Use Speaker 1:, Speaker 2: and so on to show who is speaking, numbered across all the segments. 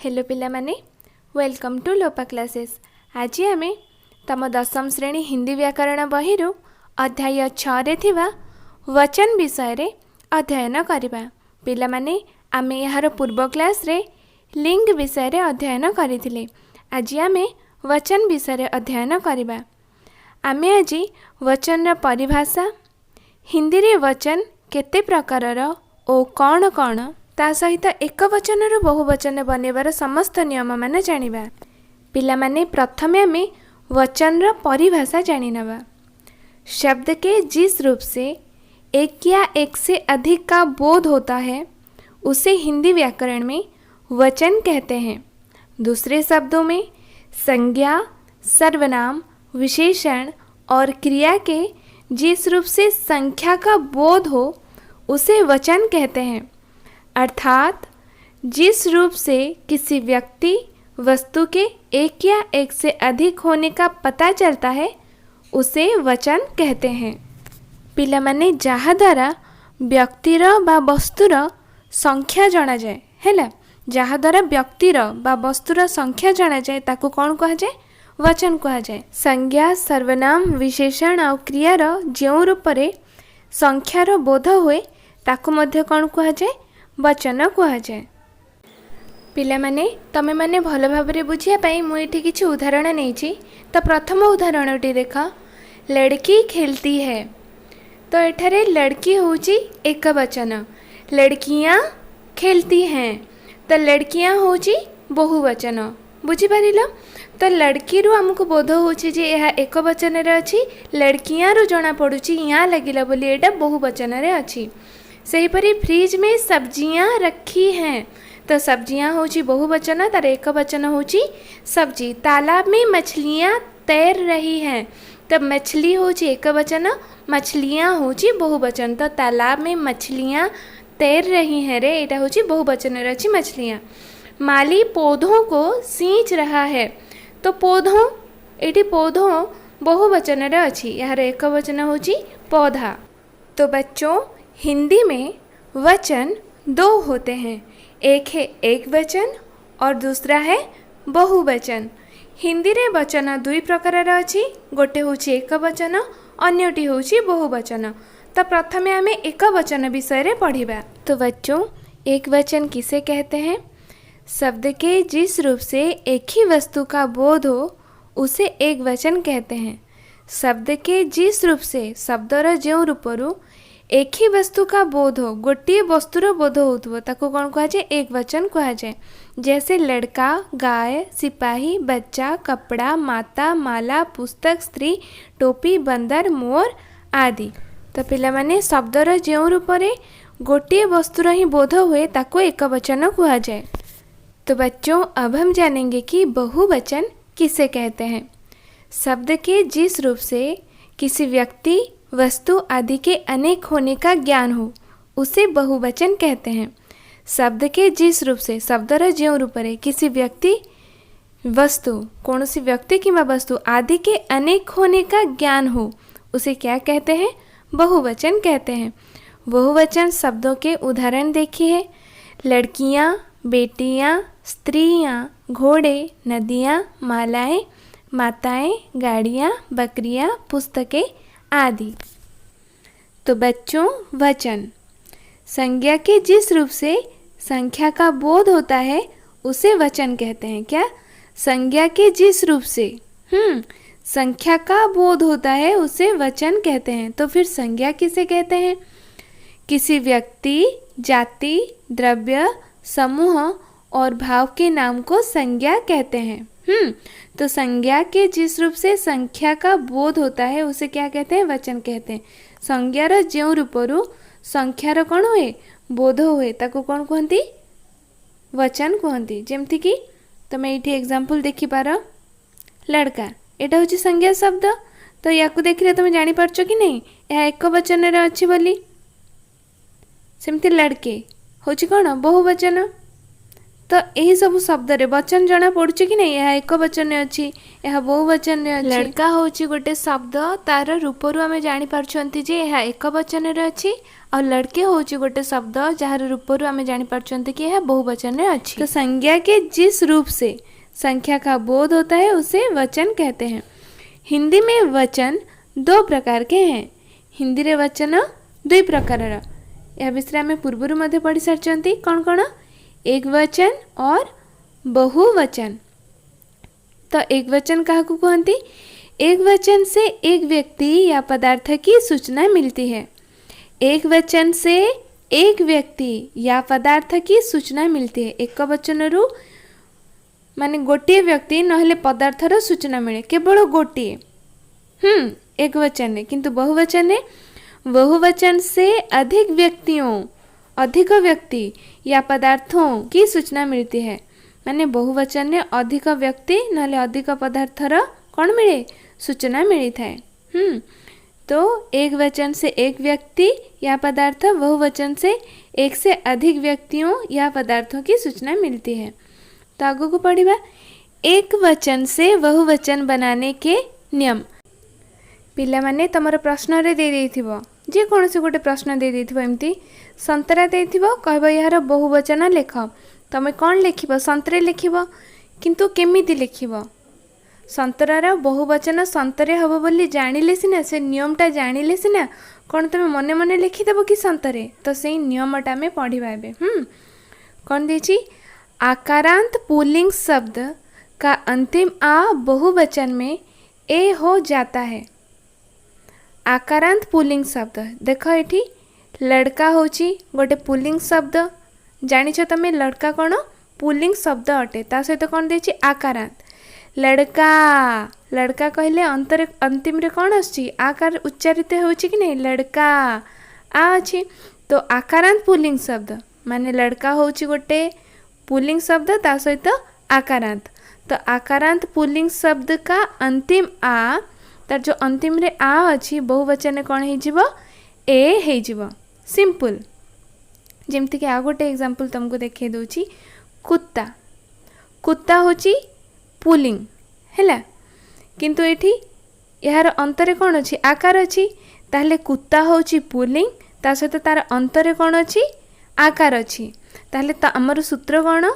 Speaker 1: Hello पिला माने welcome to Lopa classes. आज आम तम दशम श्रेणी हिंदी व्याकरण बही अध्याय 6 रे थिबा वचन विषय रे अध्ययन करबा। पिला माने आमे यार पूर्व क्लास रे लिंग विषय रे अध्ययन करिथिले। आज आमे वचन विषय रे अध्ययन करबा। आमे आज वचन रा परिभाषा, हिंदी रे वचन केते प्रकारर ओ कौन कौन, ता सहित एक वचन रु बहुवचन बनइबार समस्त नियम मान जानिबा। पिला माने प्रथमे आमे वचन रा परिभाषा जानि नबा। शब्द के जिस रूप से एक या एक से अधिक का बोध होता है उसे हिंदी व्याकरण में वचन कहते हैं। दूसरे शब्दों में संज्ञा, सर्वनाम, विशेषण और क्रिया के जिस रूप से संख्या का बोध हो उसे वचन कहते हैं। अर्थात जिस रूप से किसी व्यक्ति वस्तु के एक या एक से अधिक होने का पता चलता है उसे वचन कहते हैं। पिला माने जहा द्वारा व्यक्तिर बा वस्तुर संख्या जाना जाए हैला, जहा द्वारा व्यक्तिर बा वस्तुर संख्या जाना जाए ताकू कौन कहा जाए? वचन कहा जाए। संज्ञा, सर्वनाम, विशेषण और क्रियार जो रूप रे संख्यार बोध हुए ताकू मध्य कौन कहा जाए? वचन कहा जाए। पिला माने तमे माने भल भाबरे बुझिया पाई मु एठी किछि उदाहरण नेछि। तो प्रथम उदाहरणटी देख, लड़की खेलती है। तो एठारे लड़की होची एक वचन, लड़कियां खेलती हैं तो लड़कियां होची बहुवचन। बुझी पारिल? तो लड़की रु हमको बोध होची जे यह एक वचन रे अछि, लड़कियां रु जना पडुची या लागिला बोली एटा बहुवचन रे अछि। सेहीपरि फ्रिज में सब्जियां रखी हैं तो सब्जियां होची बहुवचन, तार एक वचन होची सब्जी। तालाब में मछलियां तैर रही हैं तो मछली होची एक वचन, मछलियां होची बहुवचन। तो तालाब में मछलियां तैर रही हैं रे एटा होची बहुवचन रे अछि मछलियां। माली पौधों को सींच रहा है तो पौधों, एटी पौधों बहुवचन रे अछि, यार एक वचन होची पौधा। तो बच्चों हिंदी में वचन दो होते हैं, एक है एक वचन और दूसरा है बहुवचन। हिंदी रे वचन दुई प्रकार अछि, गोटे होची एक वचन, अन्यटी होची बहुवचन। तो प्रथमे आमे एक वचन विषय रे पढ़िबा। तो बच्चों एक वचन किसे कहते हैं? शब्द के जिस रूप से एक ही वस्तु का बोध हो उसे एक वचन कहते हैं। शब्द के जिस रूप से शब्दर जो रूपरू एक ही वस्तु का बोध हो, गोटे वस्तुर बोध होथबो ताको कौन कहा जाए? एक वचन कहा जाए। जैसे लड़का, गाय, सिपाही, बच्चा, कपड़ा, माता, माला, पुस्तक, स्त्री, टोपी, बंदर, मोर आदि। तो पिला माने शब्दर जो रूप रे गोटे वस्तुर ही बोध हुए ताको एक वचन कहा जाए। तो बच्चों अब हम जानेंगे कि बहुवचन किसे कहते हैं। शब्द के जिस रूप से किसी व्यक्ति, वस्तु आदि के अनेक होने का ज्ञान हो उसे बहुवचन कहते हैं। शब्द के जिस रूप से शब्दर जो रूप रे किसी व्यक्ति, वस्तु, कौन सी व्यक्ति किंवा वस्तु आदि के अनेक होने का ज्ञान हो उसे क्या कहते हैं? बहुवचन कहते हैं। बहुवचन शब्दों के उदाहरण देखिए, लड़कियां, बेटियां, स्त्रियां, घोड़े, नदियां, मालाएं, माताएं, गाड़ियां, बकरियां, पुस्तकें आदि। तो बच्चों वचन संज्ञा के जिस रूप से संख्या का बोध होता है उसे वचन कहते हैं। क्या? संज्ञा के जिस रूप से संख्या का बोध होता है उसे वचन कहते हैं। तो फिर संज्ञा किसे कहते हैं? किसी व्यक्ति, जाति, द्रव्य, समूह और भाव के नाम को संज्ञा कहते हैं। तो संज्ञा के जिस रूप से संख्या का बोध होता है उसे क्या कहते हैं? वचन कहते हैं। संज्ञार जो रूपरू संख्यार कौन हुए? बोध हुए ताको कौन कहती? वचन कहती। जेमती कि तुम ये एग्जांपल देखि पार, लड़का एटा होची संज्ञा शब्द। तो याकू देखिले तुम जानी पारछ कि नहीं यह एक वचन रे अछि बोली। सेमती लड़के होची कौन? बहुवचन। तो यही सब शब्द रे वचन जना पड़ुछि कि नहीं, यह एक वचन अच्छी, यह बहुवचन अच्छी। लड़का होची गोटे शब्द, तार रूपरू आम जानी पारछंती जे यह एक वचन रे अच्छी, और लड़के होची गोटे शब्द जार रूपरू आम जानी पारछंती कि यह बहुवचन रे अच्छी। तो संज्ञा के जिस रूप से संख्या का बोध होता है उसे वचन कहते हैं। हिंदी में वचन दो प्रकार के हैं। हिंदी रे वचन दुई प्रकार, यह विषय आम पूर्वर मध्य पढ़ी सारी। कौन कौन? एक वचन और बहुवचन। तो एक वचन क्या कहती? एक वचन से एक व्यक्ति या पदार्थ की सूचना मिलती है। एक वचन से एक व्यक्ति या पदार्थ की सूचना मिलती है। एक वचन रु माने गोटे व्यक्ति नहले पदार्थर सूचना मिले, केवल गोटे एक वचन है। किंतु बहुवचन से अधिक व्यक्तियों, अधिक व्यक्ति या पदार्थों की सूचना मिलती है। माने बहुवचन में अधिक व्यक्ति नहले अधिक पदार्थर कौन मिले? सूचना मिली थाए। तो एक वचन से एक व्यक्ति या पदार्थ, बहुवचन से एक से अधिक व्यक्तियों या पदार्थों की सूचना मिलती है। तो आगो को पढ़िबा एक वचन से बहुवचन बनाने के नियम। पिला माने तमर प्रश्न रे दे देथिबो, जे कौन से गोटे प्रश्न दे देथिबो, एमती संतरा देथिबो, कहबो यार बहुवचन लेख। तमे कौन लिखिबो? संतरे लिखिबो, किंतु केमिति लिखिबो? संतरार बहुवचन संतरे हबो बोली जानिले सिना, से नियमटा जानिले सिना कौन तमे मने मने लिखिदेबो कि संतरे? तो सेही नियमटा में पढ़िबा एबे। कौन देछि? आकारांत पुल्लिंग शब्द का अंतिम आ बहुवचन में ए हो जाता है। आकारांत पुल्लिंग शब्द देख, एठी लड़का होची गोटे पुल्लिंग शब्द, जानिछ तमे लड़का कौन? पुल्लिंग शब्द अटे। ता सहित कौन देछि? आकारांत। लड़का, लड़का कहले अंतर अंतिम रे कौन आछि? आकार उच्चारित होछि कि नहीं? लड़का आ अछि। तो आकारांत पुल्लिंग शब्द माने लड़का होछि गोटे पुल्लिंग शब्द, ता सहित आकारांत। तो आकारांत पुल्लिंग शब्द का अंतिम आ, तार जो अंतिम रे आ अछि, बहुवचन कौन हे जिवो? ए हे जिवो। सिंपल। जेमति कि आ गोटे एग्जांपल तुमको देखे दोछि, कुत्ता। कुत्ता होछि पुल्लिंग हैला, किंतु एठी यार अंतरे कौन अछि? आकार अछि। ताहले कुत्ता होछि पुल्लिंग, ता सहित तार अंतरे कौन अछि? आकार अछि। ताहले त हमर सूत्र कौन?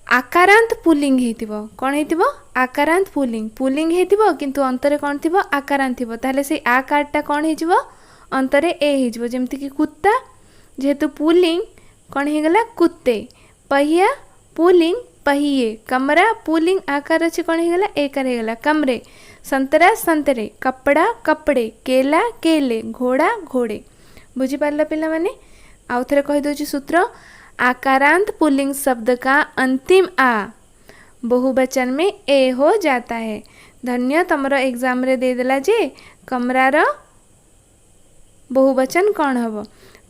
Speaker 1: आकारांत पुल्लिंग हेतिबो। कौन हेतिबो? आकारांत पुल्लिंग। पुल्लिंग हेतिबो किंतु अंतरे कौन थिबो? आकारांत थिबो। ताहले से आकारटा कौन हे जिवो? अंतरे ए हे जिवो। जेमति कि कुत्ता जेहेतु पुल्लिंग कौन हे गला? कुत्ते। पहिया पुल्लिंग पहिए। कमरा पुल्लिंग आकार अछि, कौन हे गला? एकार हे गला कमरे। संतरा संतरे। कपड़ा कपड़े। केला केले। घोड़ा घोड़े। बुझी पारला पिला माने? आउ थरे कहि दोछि सूत्र, आकारांत पुल्लिंग शब्द का अंतिम आ बहुवचन में ए हो जाता है। धन्य, तमरो एग्जाम रे दे देला जे कमरार बहुवचन कौन हबो।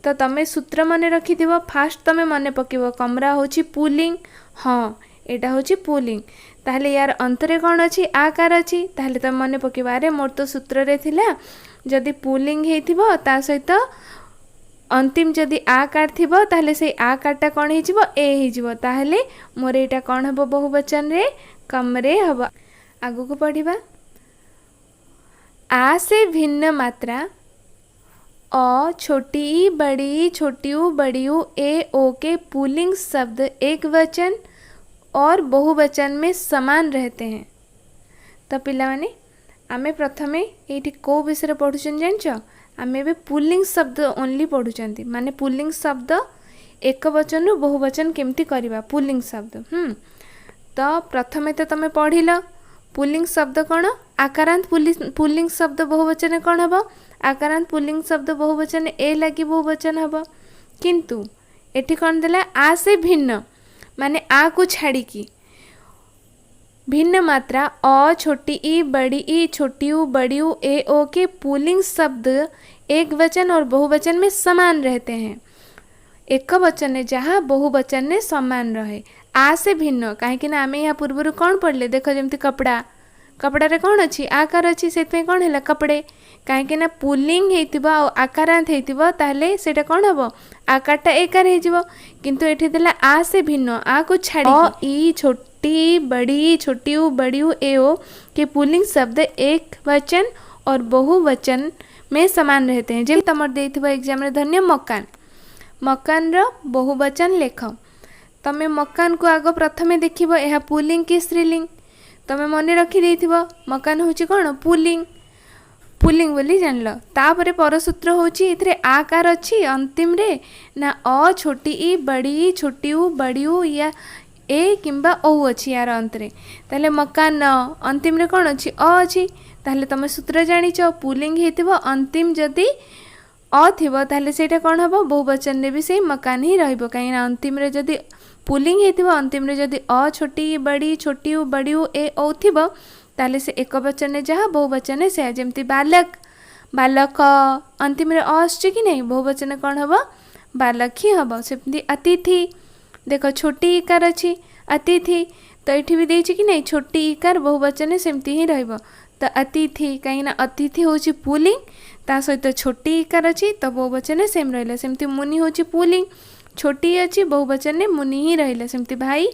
Speaker 1: तो तमे सूत्र मने रखि दिबो। फास्ट तमे मने पकेबो कमरा होछि पुल्लिंग, हाँ एटा होछि पुल्लिंग। ताहले यार अंतरे कौन अछि? आकार अछि। ताहले तमे मने पकेबो, अरे मोर तो सूत्र रे थिला जदि पुल्लिंग हेतिबो ता सहित अंतिम जदि आकार थिबो, ताहले से आकारटा कौन हे जिवो? ए हे जिवो। ताहले मोर एटा कौन हबो? बहुवचन रे कमरे हबो। आगु को पढ़िबा, आ से भिन्न मात्रा अ, छोटी बड़ी छोटियू बड़ियू, ए ओ के पुल्लिंग शब्द एक वचन और बहुवचन में समान रहते हैं। तो पिला माने आमे प्रथमे एठी को विषय पढ़ुछन जानछ? आमे बे पुल्लिंग शब्द ओनली पढ़ुचंती। माने पुल्लिंग शब्द एक वचन रु बहुवचन केमती करबा? पुल्लिंग शब्द। तो प्रथमे तो तमे पढ़िल पुल्लिंग शब्द कौन? आकारांत पुल्लिंग शब्द बहुवचन कौन हबो? आकारांत पुल्लिंग शब्द बहुवचन ए लगी बहुवचन हबो। किंतु एठी कौन देला? आ से भिन्न, माने आ को छाड़ी की भिन्न मात्रा अ, छोटी ई बड़ी ई, छोटी यू बड़ी यू, ए ओ के पुल्लिंग शब्द एक वचन और बहुवचन में समान रहते हैं। एक वचन ने जहाँ बहुवचन ने समान रहे। आ से भिन्न, कहीं आमे यहाँ पूर्व कौन पढ़ले? देख जमती कपड़ा, कपड़ारे कौन अच्छी आकार अच्छी से कौन है कपड़े कहीं पुलिंग होता आकारांत होता ताहले सेटा कौन हम आकारटा एकार हो किंतु एठी देला आ से भिन्न आ को छाड़ी ई छोटी बड़ी छोटी बड़ी ए ओ के पुलिंग शब्द एक वचन और बहुवचन में समान रहते हैं। जब तुम देथिबो एग्जाम रे धन्य मकान मकान रो बहुवचन लेख तमे मकान को आग प्रथमे देखिबो एहा पुलिंग कि स्त्रीलिंग तमे मने रखी देथिबो मकान होची कोन पुलिंग पुलिंग बोली जानल तापरे परसूत्र होची इथरे आकार अच्छी अंतिम रे ना अ छोटी ई बड़ी या ए किंबा ओ अच्छी यार अंतरे ताले मकान अंतिम रे कौन अच्छी अ अच्छी ताले तमे सूत्र जानिच पुलिंग हेतिबो अंतिम जदि अ थिबो ताले सेटा कौन हबो बहुवचन रे भी से मकान ही रहइबो काई ना अंतिम रे जदि पुलिंग हेतिबो अंतिम रे जदि अ छोटी बड़ी ए ओ थिबो ताले से एक वचन ने जहाँ बहुवचन से जमती बालक बालक अंतिम रे आसछि कि नहीं बहुवचन कौन हम बालक ही हम सेमती अतिथि देख छोटी इकार अच्छी अतिथि तो ये भी देछि कि नहीं छोटी इकार बहुवचन सेमती ही रहइबो तो अतिथि कहीं अतिथि होछि पुलिंग ता सहित छोटी इकार अच्छी तो बहुवचन सेम रहिला सेमती मुनि होछि पुलिंग छोटी अच्छी बहुवचन ने मुनि ही रहिला सेमती भाई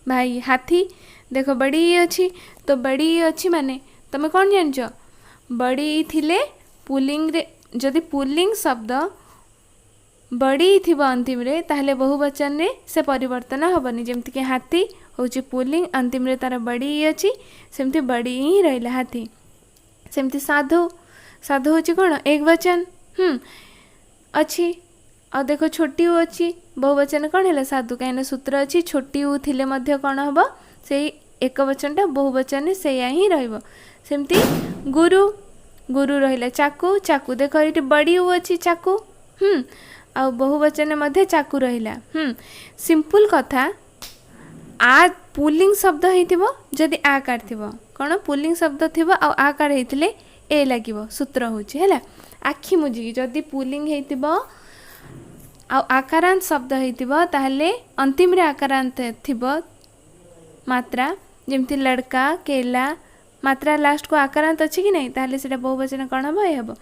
Speaker 1: भाई हाथी देख बड़ी अच्छी तो बड़ी अच्छी माने तमे कौन जानछ बड़ी थिले पुलिंग रे जदि पुलिंग शब्द बड़ी थिबो अंतिम रे ताहले बहुवचन रे से परिवर्तन हबनी जेमति कि हाथी होची पुलिंग अंतिम रे तार बड़ी अच्छी सेमति बड़ी ही रहिला हाथी सेमति साधु साधु होची कोन एक वचन अच्छी आ देखो छोटी उ अच्छी बहुवचन कौन है साधु कहीं सूत्र अच्छी छोटी उ थिले मध्य कौन हम से एक वचनटा बहुवचन से ही रहिबो सेमती गुरु गुरु रहिला चाकू चाकू देखो ये बड़ी उ अच्छी चाकू आ बहुवचन मध्य चाकू रहिला सिंपल कथा आ पुलिंग शब्द हेतिबो जदि आकार थिबो कोन पुलिंग शब्द थिबो आ आकार हेतिले ए लागिबो सूत्र होची हैला आखि मुजी जदि पुलिंग हेतिबो आ आकारांत शब्द हेतिबो ताहले अंतिम रे आकारांत थिबो मात्रा जमती लड़का केला मात्रा लास्ट को आकारांत अच्छी कि नहीं ताहले सेटा बहुवचन कौन हम ये हम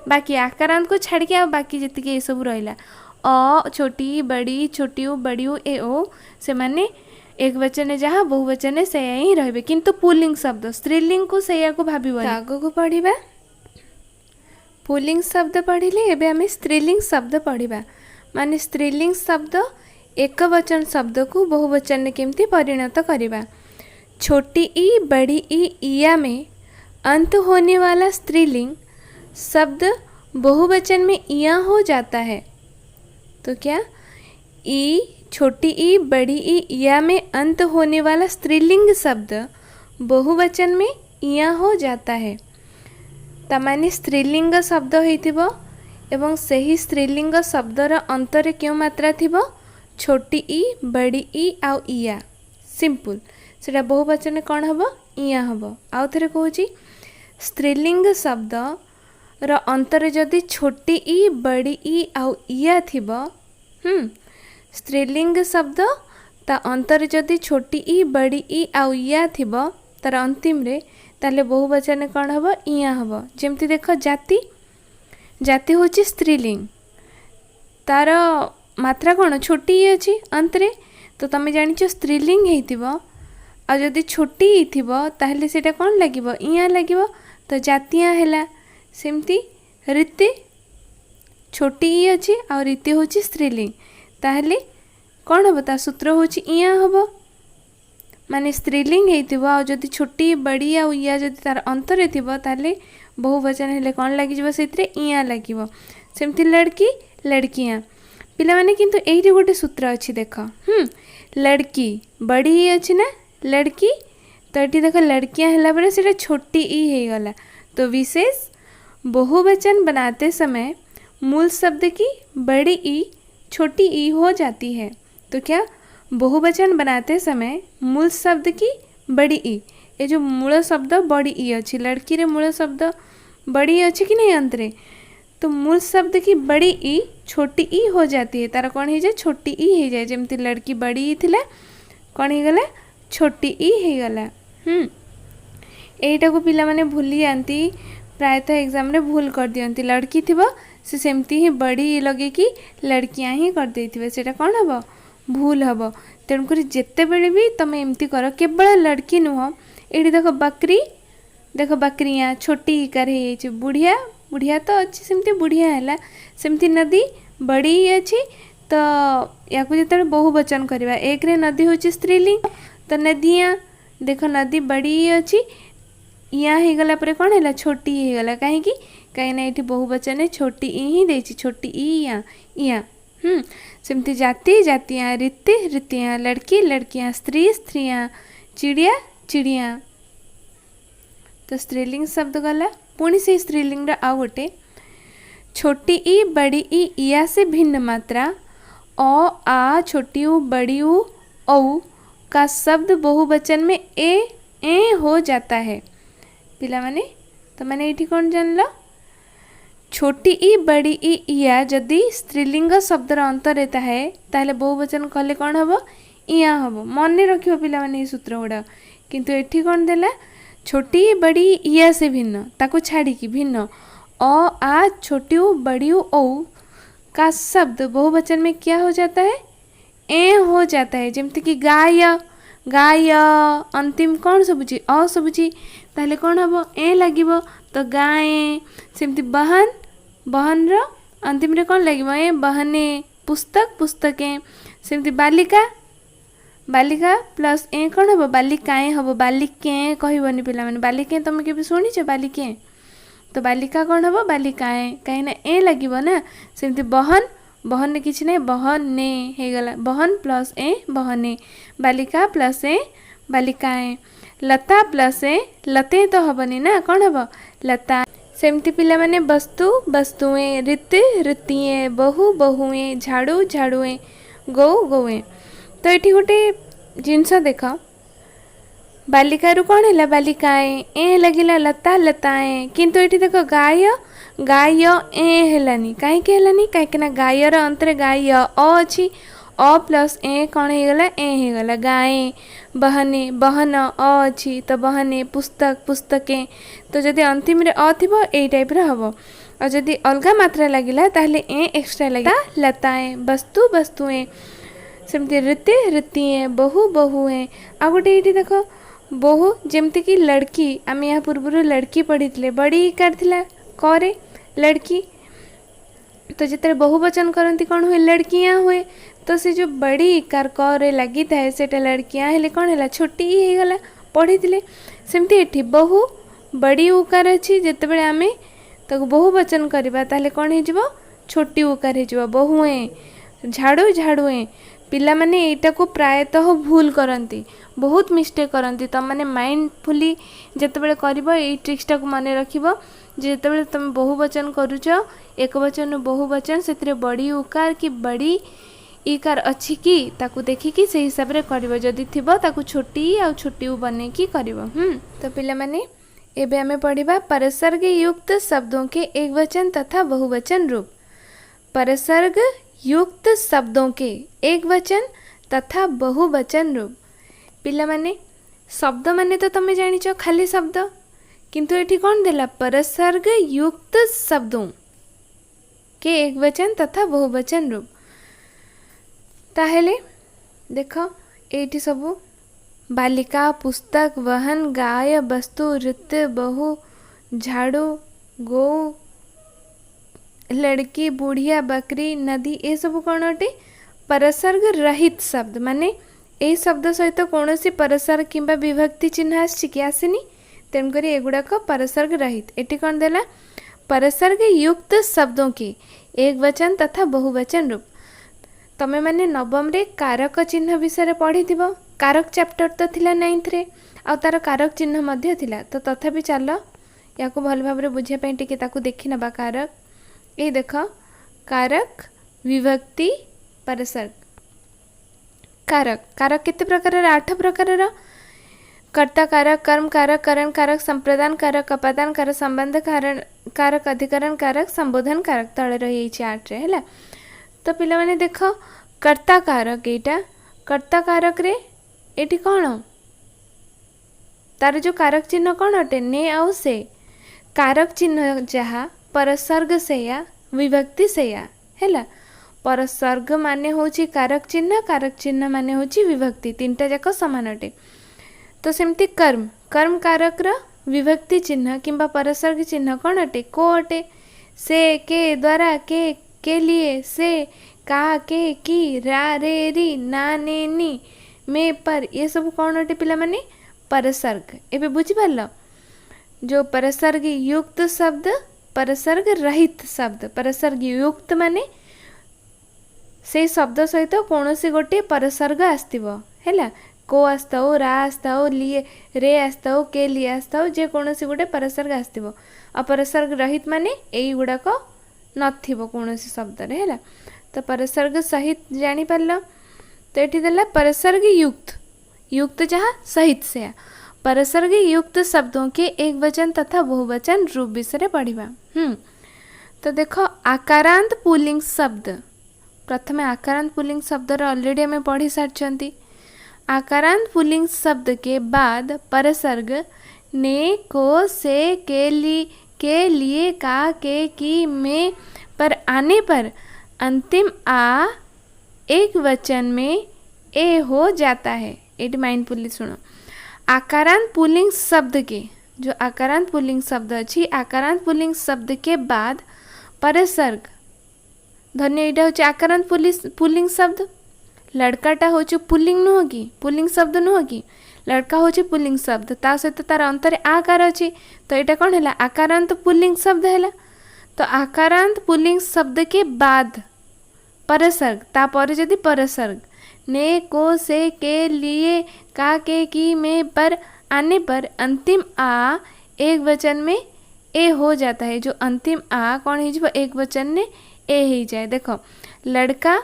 Speaker 1: बाकी आकारांत को छाड़ के आ बाकी जी ये सब रहा अ छोटी बड़ी ए ओ से माने एक वचन जहाँ बहुवचन से ही रहे किंतु पुलिंग शब्द स्त्रीलिंग को से को भाव आग को पढ़ा पुलिंग शब्द पढ़िले एबे आमे स्त्रीलिंग शब्द पढ़ा माने स्त्रीलिंग शब्द एक वचन शब्द को बहुवचन में केमती परिणत करवा छोटी ई बड़ी ई इया में अंत होने वाला स्त्रीलिंग शब्द बहुवचन में इया हो जाता है तो क्या ई छोटी ई बड़ी ई इया में अंत होने वाला स्त्रीलिंग शब्द बहुवचन में इया हो जाता है तमाने स्त्रीलिंग शब्द होइथिबो एवं सही स्त्रीलिंग शब्दर अंतरे क्यों मात्रा थिबो छोटी ई बड़ी ई आउ इया सिंपल सेटा बहुवचन कौन हम इया हम आउ थे कहूँ स्त्रीलिंग शब्द र अंतरे जदि छोटी ई बड़ी ई आउ इया थिबो स्त्रीलिंग शब्द ता अंतरे जदि छोटी ई बड़ी ई आउ इया थिबो तार अंतिम रे ताले बहुवचन कौन हम इया हम जेमती देख जाति जाति होची स्त्रीलिंग तार मात्रा कौन छोटी अच्छी अंतरे तो तुम जानिच स्त्रीलिंग हेतिबो आ जदि छोटी थिबो ताहले सेटा कौन लागिबो इया लागिबो तो जातिया हैला सेमती रीति छोटी अच्छी आ रीति होची स्त्रीलिंग ताहले कौन हम ता सूत्र होची इया हबो माने स्त्रीलिंग हेतिबो आ जदि छोटी बड़ी आ इया जदि तार अंतरे थिबो ताहले बहुवचन हेले कौन लागिजिबो सेतरे इया लागिबो सेमती लड़की लड़कियां पिला माने किंतु एही गोटे सूत्र अच्छी देख लड़की बड़ी ही अच्छी ना लड़की तो ये देख लड़कियां है बेले से छोटी ई हो गला तो विशेष बहुवचन बनाते समय मूल शब्द की बड़ी ई छोटी ई हो जाती है तो क्या बहुवचन बनाते समय मूल शब्द की बड़ी ई ये जो मूल शब्द बड़ी ई अच्छी लड़की रे मूल शब्द बड़ी अच्छी कि नहीं अंतरे तो मूल शब्द की बड़ी ई छोटी ई हो जाती है तार कौन हो जाए छोटी ई हो जाए जमती लड़की बड़ी ई थिला कौन हो गला छोटी ई हो गला एटा को पिला माने भूली जाती प्रायतः एग्जाम रे भूल कर दियंती लड़की थिबो से सेमती ही बड़ी लगे कि लड़कियां ही कर देथिबे सेटा कोन हबो भूल हबो तेणुक जिते बेले भी तुम एमती कर केवल लड़की नुह ये देख बकरी देख बकरियाँ छोटी इकार हो बुढ़िया बुढ़िया तो अच्छी सेमती बुढ़िया है सेमती नदी बड़ी अच्छी तो या जो बहुवचन करवा एक रे नदी हूँ स्त्रीलिंग तो नदियाँ देख नदी बड़ी अच्छी यहाँ हो गला पर कौन है छोटी हो गला कहीं कहीं बहुवचन है छोटी ई ही देची छोटी ई या सेमती जाति जातियाँ रीति रीतियाँ लड़की लड़कियाँ स्त्री स्त्रियाँ चिड़िया चिड़िया तो स्त्रीलिंग शब्द गला पुणी से स्त्रीलिंग आ गोटे छोटी ई बड़ी ई या से भिन्न मात्रा अ आ छोटी ऊ बड़ी ऊ औ का शब्द बहुवचन में ए हो जाता है पिला माने तो मैंने ये कौन जान छोटी ई बड़ी ई या जदि स्त्रीलिंग शब्दर अंत रहता है ताहले बहुवचन कहले कौन हम इया हम मन रख पिला माने सूत्र गुड़ा किंतु एठी कौन देला छोटी बड़ी या से भिन्न ताको छाड़ी की भिन्न अ आ छोटी ऊ बड़ी ऊ औ का शब्द बहुवचन में क्या हो जाता है ए हो जाता है जमती कि गाय गाय अंतिम कौन सबुची अ सबुची ताहले कौन हम ए लगिबो तो गाय सेमती बहन बहन रो अंतिम रे कौन लगिबो ए बहने पुस्तक पुस्तके सेमती बालिका बालिका प्लस ए कौन हम बालिकाएँ हम बालिके कहबनी पिला माने बालिके तुम के शुणीच बालिके तो बालिका कौन हम बालिकाएँ कहीं ना ए लगिबो ना सेमती बहन बहन ने किसी नहीं बहन ने हो गला बहन प्लस ए बहने बालिका प्लस ए बालिकाएँ लता प्लस ए लते तो हबनी ना कौन हम लता सेमती पिला माने वस्तु वस्तुएं रीति रीतिएं बहु बहुएं झाड़ू झाड़ुएं गौ गौएं तो ये गोटे जिनस देख बालिकारु कौन है बालिकाएँ ए लगिला लता लताएँ किंतु ये देख गाय गाय ए हेलानी कहीं कहीं गायर अंतरे गाय अ अच्छी अ प्लस ए कौन हो गला ए हो गला गाय बहने बहन अ अच्छी तो बहने पुस्तक पुस्तके तो जदि अंतिम रे अ थिबो ए टाइप रे हबो और जदि अलगा मात्रा लगिला ताहले ए एक्स्ट्रा लगिला लताएँ वस्तु वस्तुएं सेमती रीति रीतिएं बहु बहुएं आ गोटे ये देख बहु जमती कि लड़की आम या पूर्व लड़की पढ़ी बड़ी कर करे लड़की तो जिते बहुवचन करती कौन हुए लड़कियां हुए तो से जो बड़ी इकार करे लगी थाए सेटा लड़कियां हेले कौन है छोटी ही हो गला पढ़ी सेमती एठी बहु बड़ी उकार अच्छी जिते बड़े आम तो बहुवचन करवा ताहले कौन हो छोटी उकार हो बहुएं झाड़ू झाड़ुएं पिला माने एटा को प्रायतः भूल करती बहुत मिस्टेक करती तुम मैंने माइंडफुली जिते बड़े कर ट्रिक्सटा को मन रखिबो जिते बड़े तुम बहुवचन करुच एक वचन बहुवचन से बड़ी उकार कि बड़ी इकार अच्छी कि ताकू देखिकी से हिसाब रे करिवो जदि थिबो ताकू छोटी आ छोटी बने की करिवो तो पिला माने एबे हमें पढ़िबा परसर्ग युक्त शब्दों के एक वचन तथा बहुवचन रूप परसर्ग युक्त शब्दों के एक वचन तथा बहुवचन रूप पिला माने शब्द माने तो तुम जानिच खाली शब्द किंतु एठी कौन देला परसर्ग युक्त शब्दों के एक वचन तथा बहुवचन रूप ताहेले देख एठी सबू बालिका पुस्तक वहन गाय वस्तु ऋतु बहु झाड़ू गौ लड़की बुढ़िया बकरी नदी ये सब कौन अटे परसर्ग रहित शब्द माने ए शब्द सहित कौन सी परसर्ग किंबा विभक्ति चिन्ह आसी आसनी तेणुक एगुड़ाक परसर्ग रहित एटी कौन देला परसर्ग युक्त शब्दों के एक वचन तथा बहुवचन रूप तमें मैंने नवम रे कारक चिन्ह विषय पढ़ी थी कारक चैप्टर तो थिला 9th रे आ तार कारक चिन्ह मध्य थिला तो तथापि चल या भल भाव बुझापी टी देखी नबा कारक ये देख कारक विभक्ति परसर्ग कारक कारक केते प्रकार 8 प्रकार कर्ता कारक कर्म कारक करण कारक संप्रदान कारक अपादान कारक संबंध कारक अधिकरण कारक संबोधन कारक तले रही 8 रे हैला तो पिला माने देख कर्ता कारक एटा कर्ता कारक रे एटी कौन तार जो कारक चिन्ह कौन अटे ने आउ से कारक चिन्ह जहाँ परसर्ग सेया विभक्ति सेया है परसर्ग माने होची कारक चिन्ह माने होची विभक्ति तीनटा जाक समान अटे। तो सेमती कर्म कर्म कारक र विभक्ति चिन्ह किंबा परसर्ग चिन्ह कौन अटे को अटे से के द्वारा के लिए से का के की रा रे री ना ने नी मे पर ये सब कौन अटे पिला माने परसर्ग। एबे बुझी पारल जो परसर्ग युक्त शब्द परसर्ग रहित शब्द परसर्ग युक्त माने से शब्द सहित कौन सी गोटे परसर्ग आसथिबो हैला को आसताओ रा आसताओ लिए रे आसताओ के लिए आसताओ जे कौन सी गोटे परसर्ग आसथिबो अपरसर्ग रहित माने एई गुडाक नथिबो कौन सी शब्द रे हैला। तो परसर्ग सहित जानी पारल तो एठी देला परसर्ग युक्त जहाँ सहित से परसर्ग युक्त शब्दों के एक वचन तथा बहुवचन रूप विषय पढ़िबा। तो देखो आकारांत पुल्लिंग शब्द प्रथमे आकारांत पुल्लिंग शब्द ऑलरेडी हमें पढ़ी सारी आकारांत पुल्लिंग शब्द के बाद परसर्ग ने को से के लिए का के की में पर आने पर अंतिम आ एक वचन में ए हो जाता है। एट माइंडफुली सुनो आकारांत पुल्लिंग शब्द के जो आकारांत पुल्लिंग शब्द अच्छी आकारांत पुल्लिंग शब्द के बाद परसर्ग धन्य यहाँ हूँ आकारांत पुल्लिंग शब्द लड़काटा हूँ पुल्लिंग नुह कि पुल्लिंग शब्द नुह कि लड़का हूँ पुल्लिंग शब्द ता सहित तार अंतर आकार अच्छी तो यहाँ कौन है आकारांत पुल्लिंग शब्द है। तो आकारांत पुल्लिंग शब्द के बाद परसर्ग तापर यदि परसर्ग ने को से के लिए का के की में पर आने पर अंतिम आ एक वचन में ए हो जाता है। जो अंतिम आ कौन हो एक वचन ने ए ही जाए। देखो लड़का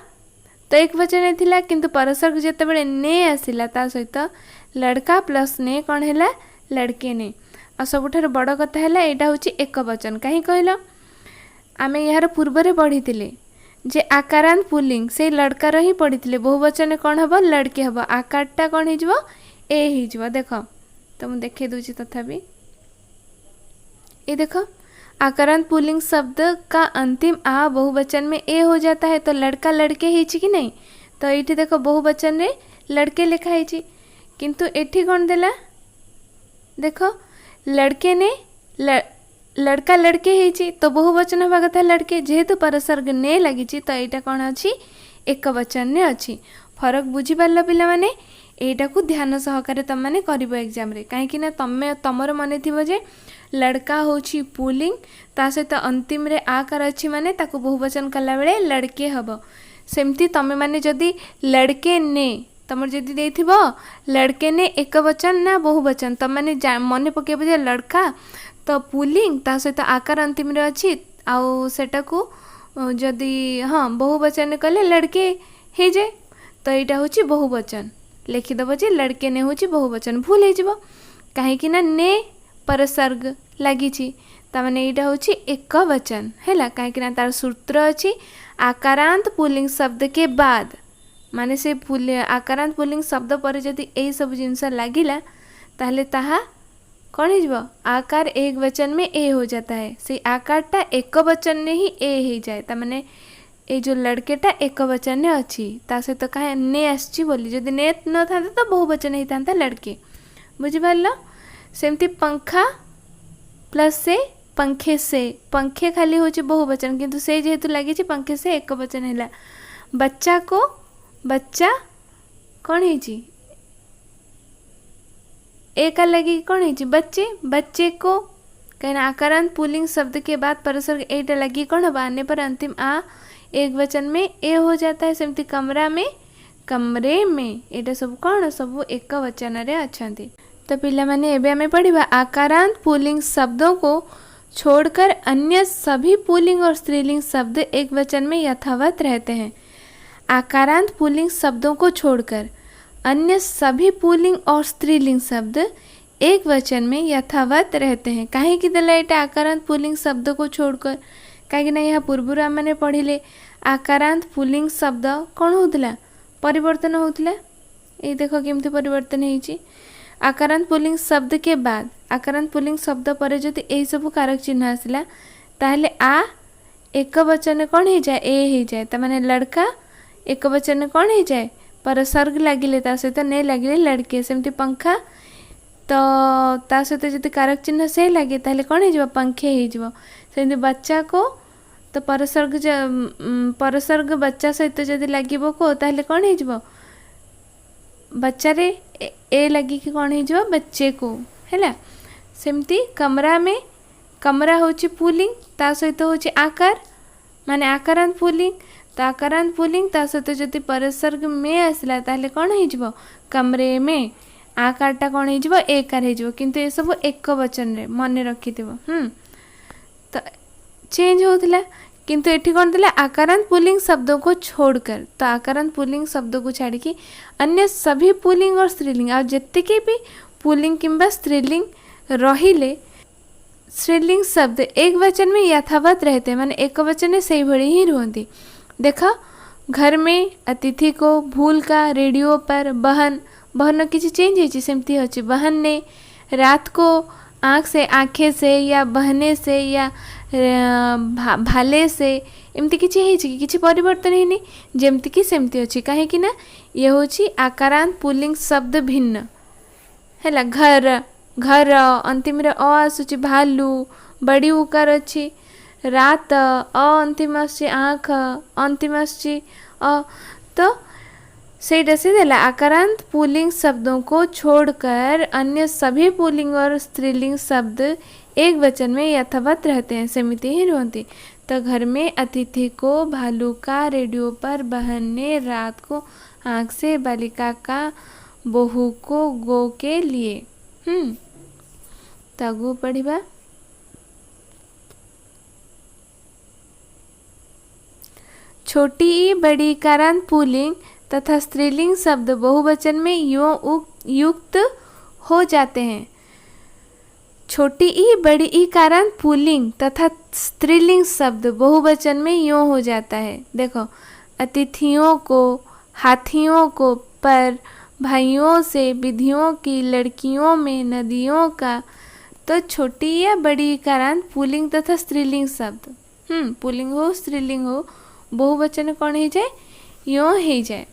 Speaker 1: तो एक वचन थिला किंतु परसर्ग जिते बड़े ने आसिला ता सहित लड़का प्लस ने कौन है लड़के ने आ सबुठार बड़ कथा है यहाँ हूँ एक वचन कहीं कहल आम यार पूर्व पढ़ी जे आकारांत पुल्लिंग से लड़कार ही पढ़ी बहुवचन कौन हम लड़के हम आकारटा कौन हो ए हो देख तो मुझे देखे दूची तथापि ये देखो आकारांत पुल्लिंग शब्द का अंतिम आ बहुवचन में ए हो जाता है। तो लड़का लड़के ही कि नहीं तो ये देखो बहुवचन रे लड़के लिखा है किंतु एठी कौन देला देखो लड़के ने लड़का लड़के ही तो बहुवचन हवा कथा लड़के जेहेतु परसर्ग ने लगी तो यहाँ कौन अच्छी एक वचन ने अच्छी फरक बुझी पार पिला माने एटा को ध्यान सहकारे तुम मैंने कर एग्जाम रे कहीं तमें तुमर मन थी जे लड़का होची पुल्लिंग ता सहित अंतिम रे आकार अच्छी माने ताको बहुवचन कला बेले लड़के हम सेमती तमें माने जदि लड़के ने तुम जदि देथिबो लड़के ने एक वचन ना बहुवचन तुम मैंने मन पकेब जे लड़का तो पुल्लिंग ता सहित आकार अंतिम रे अच्छी आउ सेटा को जदि हाँ बहुवचन कले लड़के हो जाए तो यहाँ हूँ बहुवचन लिखिदेव जे लड़के ने हूँ बहुवचन भूल हो कहीं ने परसर्ग लगी ताने यहाँ हूँ एक वचन है कहीं तार सूत्र अच्छी आकारांत पुल्लिंग शब्द के बाद माने से आकारांत पुल्लिंग शब्द पर जदि यही सब जिनस लगिला ताहले ताहा कौन हो आकार एक वचन में ए हो जाता है से आकारटा एक वचन ने ही ए हो जाए ताने ये जो लड़केटा एक वचन ने अच्छी ता सहित तो कहीं ने आसी बोली जदि ने न था तो बहुवचन ही था लड़के बुझिपार सेमती पंखा प्लस से पंखे खाली हूँ बहुवचन किंतु से जेहेतु लगी पंखे से एक वचन है। बच्चा को बच्चा कौन है एक लगी कौन है बच्चे को कहीं आकारांत पुल्लिंग शब्द के बाद परसर्ग एटा लगी कौन हम आने पर अंतिम आ एक वचन में ए हो जाता है। सेमती कमरा में कमरे में एटा सब कौन सब एक वचन रे अच्छांती। तो पिला माने एबे हमें पढ़िबा आकारांत पुल्लिंग शब्दों को छोड़कर अन्य सभी पुल्लिंग और स्त्रीलिंग शब्द एक वचन में यथावत रहते हैं। आकारांत पुल्लिंग शब्दों को छोड़कर अन्य सभी पुल्लिंग और स्त्रीलिंग शब्द एक वचन में यथावत रहते हैं। कहीं की दला एटा आकारांत पुल्लिंग शब्द को छोड़कर कहीं यहाँ पूर्व आम पढ़िले आकारांत पुल्लिंग शब्द कौन होता परिवर्तन होता ये देख केमती परिवर्तन होती आकारांत पुल्लिंग शब्द के बाद आकारांत पुल्लिंग शब्द पर जदि यही सब कारक चिन्ह आसला ताहले आ एक वचन कौन हो जाए ए हो जाए ताने लड़का एक वचन कौन हो जाए परसर्ग लगिले ता सहित ने लगिले लड़के सेमती पंखा तो ता सहित जदि कारक चिन्ह से लगे ताहले कौन हो पंखे हो सेमती बच्चा को तो परसर्ग बच्चा सहित जदि लगे को ताहले कौन हो बच्चा रे ए लगी कि कौन हो बच्चे को है सेमती कमरा में कमरा होची पुल्लिंग ता सहित होची आकार माने आकारांत पुल्लिंग तो आकारांत पुल्लिंग ता सहित जदि परसर्ग में आसला ताहले कौन हो कमरे में आकारटा कौन हो एकार हो किंतु ये सब एक वचन रे मन रखिथिबो तो चेंज होतिला किंतु एठी कौन थिला आकारांत पुल्लिंग शब्दों को छोड़कर तो आकारांत पुल्लिंग शब्दों को छाड़ के अन्य सभी पुल्लिंग और स्त्रीलिंग और जितके भी पुल्लिंग किंबा स्त्रीलिंग रहिले स्त्रीलिंग शब्द एक वचन में यथावत रहते माने एक वचन में सही भड़ी ही रहती। देखो घर में अतिथि को भूल का रेडियो पर बहन बहन किसी चेंज है सेमती होची बहन ने रात को आँख से आँखें से या बहने से या भाले से एमती किसी परिवर्तन है जमती कि सेमती अच्छी कहीं ना ये होची आकारांत पुल्लिंग शब्द भिन्न है घर घर अंतिम रे अ आसुची भालू बड़ी उकार अच्छी रात अ अंतिम आसुची आँख अंतिम आसुची अ तो सेटा से देला आकारांत पुल्लिंग शब्दों को छोड़कर अन्य सभी पुल्लिंग और स्त्रीलिंग शब्द एक वचन में यथावत रहते हैं सेमिति ही रहती। तो घर में अतिथि को भालू का रेडियो पर बहन ने रात को आँख से बालिका का बहू को गो के लिए तगु पढ़िबा छोटी बड़ी कारांत पुल्लिंग तथा स्त्रीलिंग शब्द बहुवचन में यों युक्त हो जाते हैं। छोटी ई बड़ी ई कारांत पुल्लिंग तथा स्त्रीलिंग शब्द बहुवचन में यों हो जाता है। देखो अतिथियों को हाथियों को पर भाइयों से विधियों की लड़कियों में नदियों का तो छोटी या बड़ी कारांत पुल्लिंग तथा स्त्रीलिंग शब्द पुल्लिंग हो स्त्रीलिंग हो बहुवचन कौन हो जाए यों हो जाए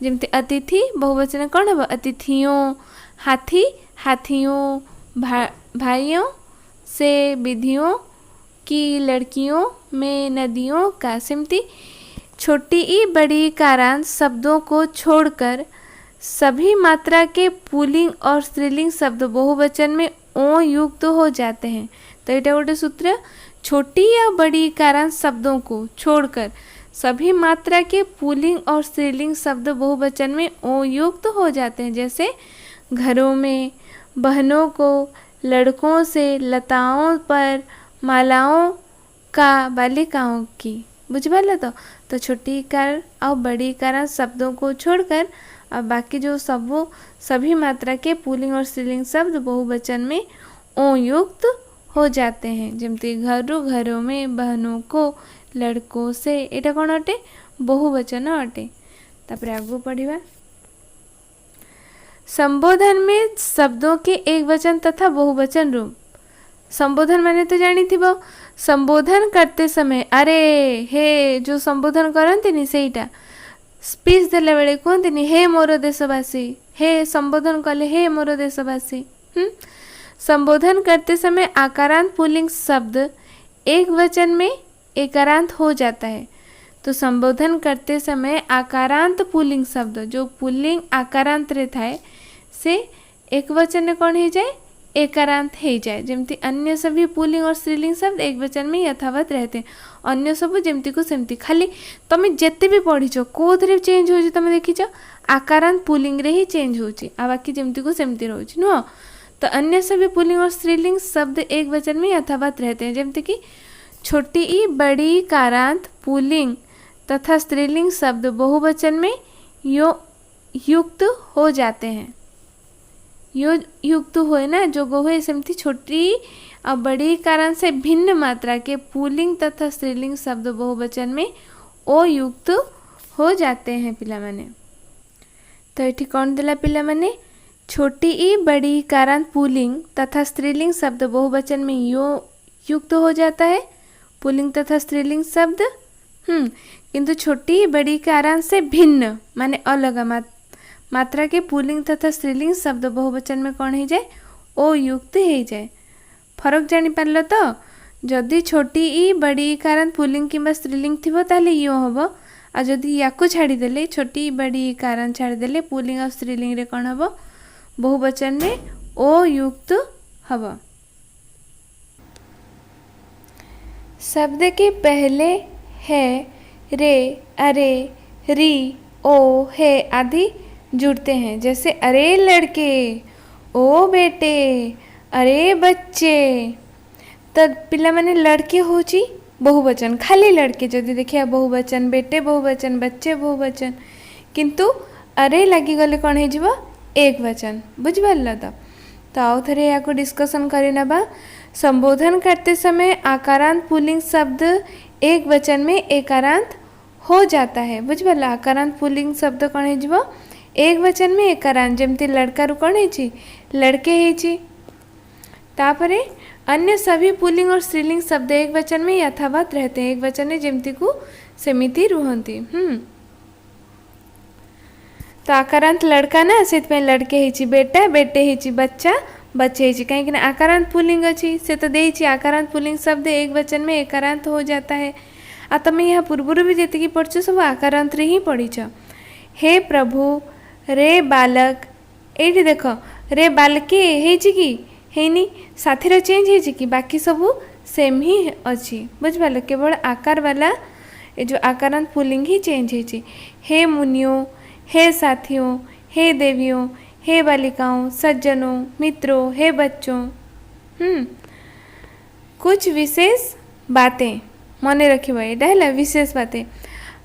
Speaker 1: जमती अतिथि बहुवचन कौन हम अतिथियों हाथी हाथियों भाइयों से विधियों की लड़कियों में नदियों का सेमती छोटी ई बड़ी कारांत शब्दों को छोड़कर सभी मात्रा के पुल्लिंग और स्त्रीलिंग शब्द बहुवचन में ओ युक्त हो जाते हैं। तो ये गोटे सूत्र छोटी या बड़ी कारांत शब्दों को छोड़कर सभी मात्रा के पुल्लिंग और स्त्रीलिंग शब्द बहुवचन में ओ युक्त हो जाते हैं। जैसे घरों में बहनों को लड़कों से लताओं पर मालाओं का बालिकाओं की बुझपाल तो छोटी कार और बड़ी कार शब्दों को छोड़कर अब बाकी जो सभी मात्रा के पुल्लिंग और स्त्रीलिंग शब्द बहुवचन में ओ युक्त हो जाते हैं। जमती घरों में बहनों को लड़कों से एटा कौन अटे बहुवचन अटे। तापर आगु पढ़िबा संबोधन में शब्दों के एक वचन तथा बहुवचन रूप। संबोधन माने तो जानी थी संबोधन करते समय अरे हे जो संबोधन करते सेटा स्पीच देला बेले कहते हे मोर देशवासी हे संबोधन कले हे मोर देशवासी। संबोधन करते समय आकारांत पुल्लिंग शब्द एक वचन में एकारांत हो जाता है। तो संबोधन करते समय आकारांत पुल्लिंग शब्द जो पुल्लिंग आकारांत रहता है से एक वचन में कौन हो जाए एकारांत हो जाए। जमती अन्य सभी पुल्लिंग और स्त्रीलिंग शब्द एक वचन में यथावत रहते हैं। अन्य सब जमती को सेमती खाली तुम जिते भी पढ़ीच कौन चेंज हो तुम देखीच आकारांत पुल्लिंग रे ही चेंज हो बाकी जमती को सेमती रोच नुह। तो अन्य सभी पुल्लिंग और स्त्रीलिंग शब्द एक वचन में यथावत रहते हैं। जमती कि छोटी ई बड़ी कारांत पुल्लिंग तथा स्त्रीलिंग शब्द बहुवचन में युक्त हो जाते हैं। यो युक्त हुए ना जो हुए सेमती छोटी और बड़ी कारांत से भिन्न मात्रा के पुल्लिंग तथा स्त्रीलिंग शब्द बहुवचन में ओ युक्त हो जाते हैं पिला माने। तो ये कौन देला पिला माने छोटी ई बड़ी ईकारांत पुल्लिंग तथा स्त्रीलिंग शब्द बहुवचन में यो युक्त हो जाता है। पुल्लिंग तथा स्त्रीलिंग शब्द किंतु छोटी बड़ी ईकारांत से भिन्न माने अलग मात्रा के पुल्लिंग तथा स्त्रीलिंग शब्द बहुवचन में कौन हो जाए ओ युक्त हो जाए। फरक जानी पारल तो जदि छोटी ई बड़ी ईकारांत पुल्लिंग किंबा स्त्रीलिंग थिबो ताले यो हबो आ जदि याकु छाड़ीदेले छोटी ई बड़ी ईकारांत छाड़ीदेले पुल्लिंग और स्त्रीलिंग रे कौन हबो बहुवचन में ओ युक्त हबो। शब्द के पहले है रे अरे री ओ है आदि जुड़ते हैं। जैसे अरे लड़के ओ बेटे अरे बच्चे तो पिला माने लड़के होची बहुवचन खाली लड़के जदि देखिया बहुवचन बेटे बहुवचन बच्चे बहुवचन किंतु अरे लगी गले कौन हो एक वचन बुझिपार तो आउ थे या डिस्कसन करना। संबोधन करते समय आकारांत पुल्लिंग शब्द एक वचन में एकारांत हो जाता है बुझिपार। आकारांत पुल्लिंग शब्द कौन हो एक वचन में एकारांत जमती लड़का रु कौन है लड़के है। तापरे अन्य सभी पुल्लिंग और स्त्रीलिंग शब्द एक वचन में यथावत रहते हैं एक वचन में जमती को सेमिति रुहंती। तो आकारांत लड़का ना से लड़के है बेटा बेटे है बच्चा बच्चे है कहीं आकारांत पुल्लिंग अच्छी से तो दे आकारांत पुल्लिंग शब्द एक वचन में एकारांत हो जाता है। आ तुम यहाँ पूर्वर भी जी पढ़ सब आकारांत रे ही पढ़ीच। हे प्रभु रे बालक ये देख रे बालके है हैनी साथीर चेंज है कि बाकी सब सेम ही अच्छी बुझिपार केवल आकार वाला ये जो आकारांत पुल्लिंग ही चेंज है। हे मुनियों हे साथियों हे देवियों हे बालिकाओं सज्जनों मित्रों हे बच्चों। कुछ विशेष बातें मन रखिबो एटा है विशेष बातें।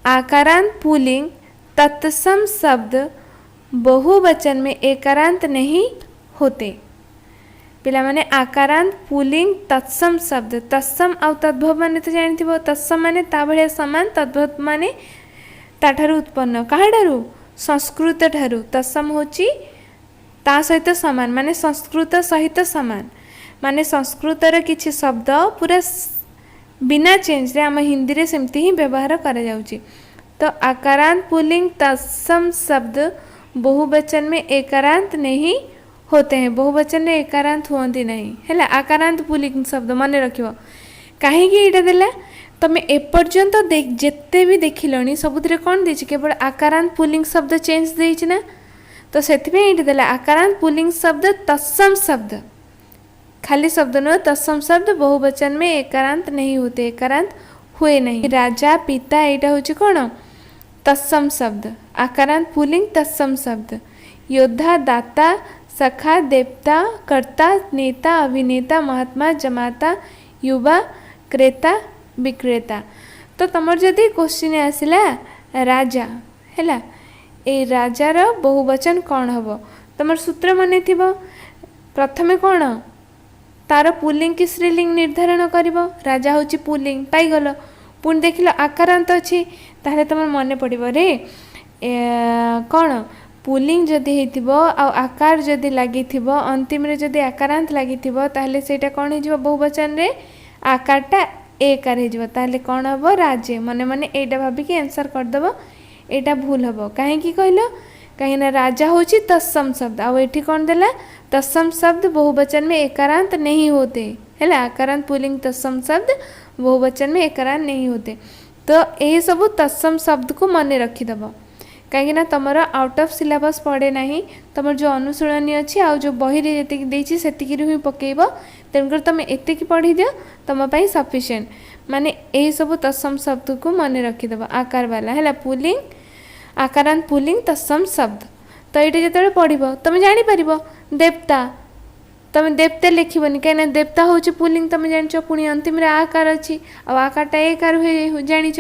Speaker 1: आकारांत पुल्लिंग तत्सम शब्द बहुवचन में एकारांत नहीं होते। पिला माने आकारांत पुल्लिंग तत्सम शब्द तत्सम आउ तद्भव माने तो जानिथिबो तत्सम माने ता भलिया समान तद्भव माने ताठारु उत्पन्न काहाडारु संस्कृत ठारु तत्सम होची ता सहित समान माने संस्कृत सहित समान माने संस्कृतर किछि शब्द पूरा बिना चेंज रे आम हिंदी रे सेमती ही व्यवहार करा जाउची। तो आकारांत पुल्लिंग तत्सम शब्द बहुवचन में एकारांत नहीं होते हैं बहुवचन में एकारांत होती नहीं है। आकारांत पुल्लिंग शब्द मन रखिबो कहीं एटा देला तमे एपर्यंत जेते भी देखिलनी सबुथिरे कौन देछि केवल आकारांत पुल्लिंग शब्द चेंज देछि ना तो सेथिबे एटा देला आकारांत पुल्लिंग शब्द तत्सम शब्द खाली शब्द न तत्सम शब्द बहुवचन में एकारांत नहीं होते एकारांत हुए नहीं। राजा पिता एटा होछि कोन तत्सम शब्द आकारांत पुल्लिंग तत्सम शब्द। योद्धा दाता सखा देवता कर्ता नेता अभिनेता महात्मा जमाता युवा क्रेता विक्रेता। तो तुमर जदि क्वेश्चन आसला राजा है ए राजार बहुवचन कौन हम तुम सूत्र मन थी प्रथमे कौन तार पुल्लिंग कि स्त्रीलिंग निर्धारण कर राजा हूँ पुल्लिंग पाईगल पुणी देख आकारांत अच्छी ताहले तुम मन पड़ो रे कौन पुल्लिंग जदि होइथिबो आ आकार जदि लागिथिबो अंतिम रे जदि आकारांत लागिथिबो ताहले सेटा कौन हो बहुवचन रे आकारटा एकार हो ताहले कौन हम राजे मने मने एटा भाविकी आंसर करदेव एटा भूल हम कहीं कहल कहीं राजा हूँ तत्सम शब्द आठी कौन देला तत्सम शब्द बहुवचन में एकारांत नहीं होते है आकारांत पुल्लिंग तत्सम शब्द बहुवचन में एकारांत नहीं होते। तो यही सब तत्सम शब्द को मन रखीदेव कहीं तुमर आउट ऑफ सिलेबस पड़े ना तुम जो अनुशीलनी अच्छी आ जो बही जी से ही पकेब तेणुकर तुम एतिक पढ़ी दियो तुम सफिशिएंट माने यही सब तत्सम शब्द को मन रखीदेव आकार वाला है पुल्लिंग आकारांत पुल्लिंग तत्सम शब्द। तो ये जो पढ़ तुम जापर देवता तुम देवता लिखबनी कहीं देवता हूँ पुल्लिंग तुम जान पुणी अंतिम आकार अच्छी आकारटा एकार हुए जान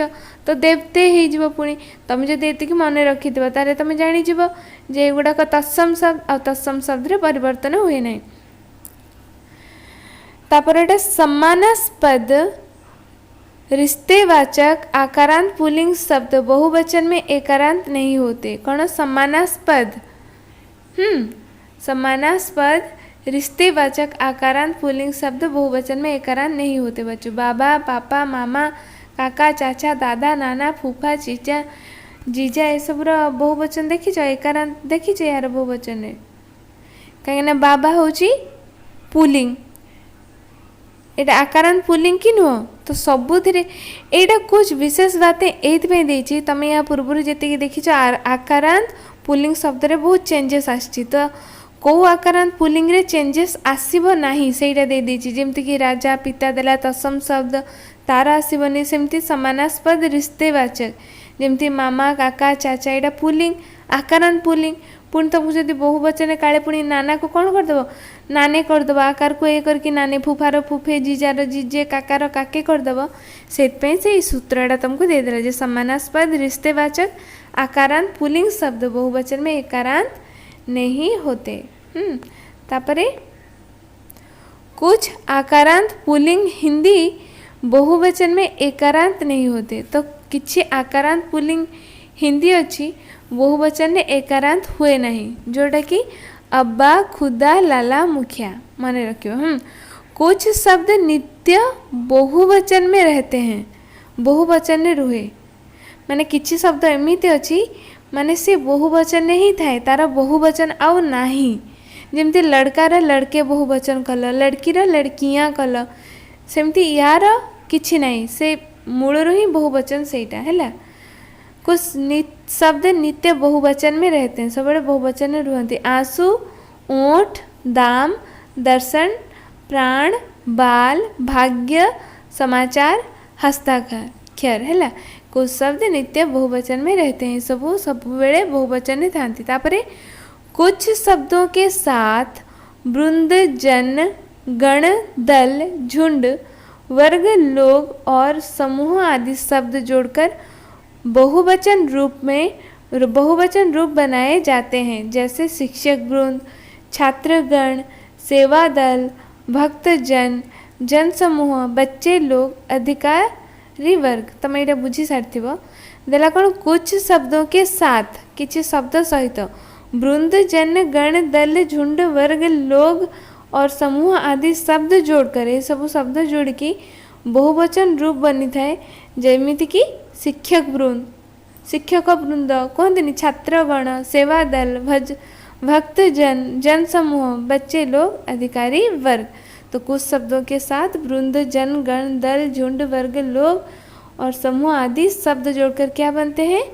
Speaker 1: तो देवते हो पुणी तुम जब ये मन रखिदेव तारे तुम जानीज जे गुड़ाक तत्सम शब्द आ तत्सम शब्द रे परिवर्तन हुए ना। तापर एटा सम्मानास्पद रिश्तेवाचक आकारांत पुल्लिंग शब्द बहुवचन में एकारांत नहीं होते। कौन सम्मानास्पद समानास्पद रिश्तेवाचक आकारांत पुल्लिंग शब्द बहुवचन में एकारांत नहीं होते बच्चों। बाबा, पापा, मामा, काका, चाचा, दादा, नाना, फूफा, चीचा, जीजा ये सब बहुवचन देखिछ, एकारांत देखिछ यार बहुवचन में कहीं बाबा हूँ पुल्लिंग, एटा आकारांत पुल्लिंग कि नुह तो सबुथिरे एटा कुछ विशेष बातें एथि देछि। तमे या पूर्व जी देखिछ आकारांत पुल्लिंग शब्द रे बहुत चेंजेस आछि, तो कौ आकारांत पुल्लिंग रे चेंजेस आसीबो नाही सेटा दे देछि। जेमति कि राजा, पिता देला तत्सम शब्द तार आसीबनी, सेमति समानास्पद रिश्तेवाचक जेमति मामा, काका, चाचा एटा पुल्लिंग आकारांत पुल्लिंग। पुणी तुमको जब बहुवचन काले पुणी नाना को कौन करदेव, नाने करदेव, आकार को ए करके नाने, फुफार फुफे, जीजार जीजे, काकार काके करदेव। से सूत्रटा तुमको देदेला जे समानास्पद रिश्तेवाचक आकारांत पुल्लिंग शब्द बहुवचन में एकारांत नहीं होते। तापरे कुछ आकारांत पुल्लिंग हिंदी बहुवचन में एकारांत नहीं होते, तो किछि आकारांत पुल्लिंग हिंदी अच्छी बहुवचन में एकारांत हुए नहीं, जोटा कि अब्बा, खुदा, लाला, मुखिया मन रखियो। कुछ शब्द नित्य बहुवचन में रहते हैं, बहुवचन में रुहे माने किछि शब्द एमिति अछि माने से बहुवचन ही थाए, तार बहुवचन आउ नाही। जेमति लड़कार लड़के बहुवचन कल, लड़कीर लड़कियां कल, सेमति यार किछि नाही, से मूलरू ही बहुवचन सेटा हैला। कुछ शब्द नित्य बहुवचन में रहते हैं, सब बहुवचन में रुहते। आंसू, ओठ, दाम, दर्शन, प्राण, बाल, भाग्य, समाचार, हस्ताक्षर हैला। कुछ शब्द नित्य बहुवचन में रहते हैं, सब बेले बहुवचन में थांती। तापरे कुछ शब्दों के साथ वृंद, जन, गण, दल, झुंड, वर्ग, लोग और समूह आदि शब्द जोड़कर बहुवचन रूप बनाए जाते हैं, जैसे शिक्षक वृंद, छात्रगण, सेवा दल, भक्तजन, जन समूह, बच्चे लोग, अधिकारी वर्ग। तुम ये बुझी सारिथिबो। देला कौन कुछ शब्दों के साथ किछि शब्द सहित वृंद, जन, गण, दल, झुंड, वर्ग, लोग और समूह आदि शब्द जोड़कर ये सब शब्द जोड़ के बहुवचन रूप बनी थाए। जेमिति कि शिक्षक वृंद, शिक्षक वृंद कहते छात्रगण, सेवा दल, भक्तजन, जन समूह, बच्चे लोग, अधिकारी वर्ग। तो कुछ शब्दों के साथ वृंद, जन, गण, दल, झुंड, वर्ग, लोग और समूह आदि शब्द जोड़कर क्या बनते हैं,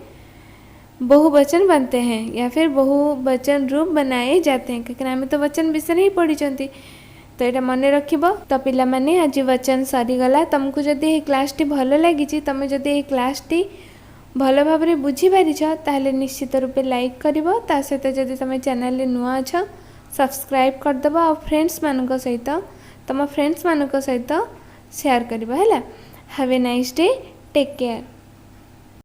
Speaker 1: बहुवचन बनते हैं या फिर बहुवचन रूप बनाए जाते हैं। क्योंकि आम तो वचन विषय ही पढ़ी, तो यहाँ मन रखिब। तो पिला माने आज वचन सरीगला। तुमको जदि ये क्लासटी भल लगी, तुम जदि ये क्लासटी भल भाव में बुझीपार ताहले निश्चित रूपे लाइक कर, ता सहित जदि तुम चैनल नुआ अछ सब्सक्राइब करदेव और फ्रेंड्स मानक सहित तुम फ्रेंड्स मानक सहित शेयर करवा है। Have a nice day, take care.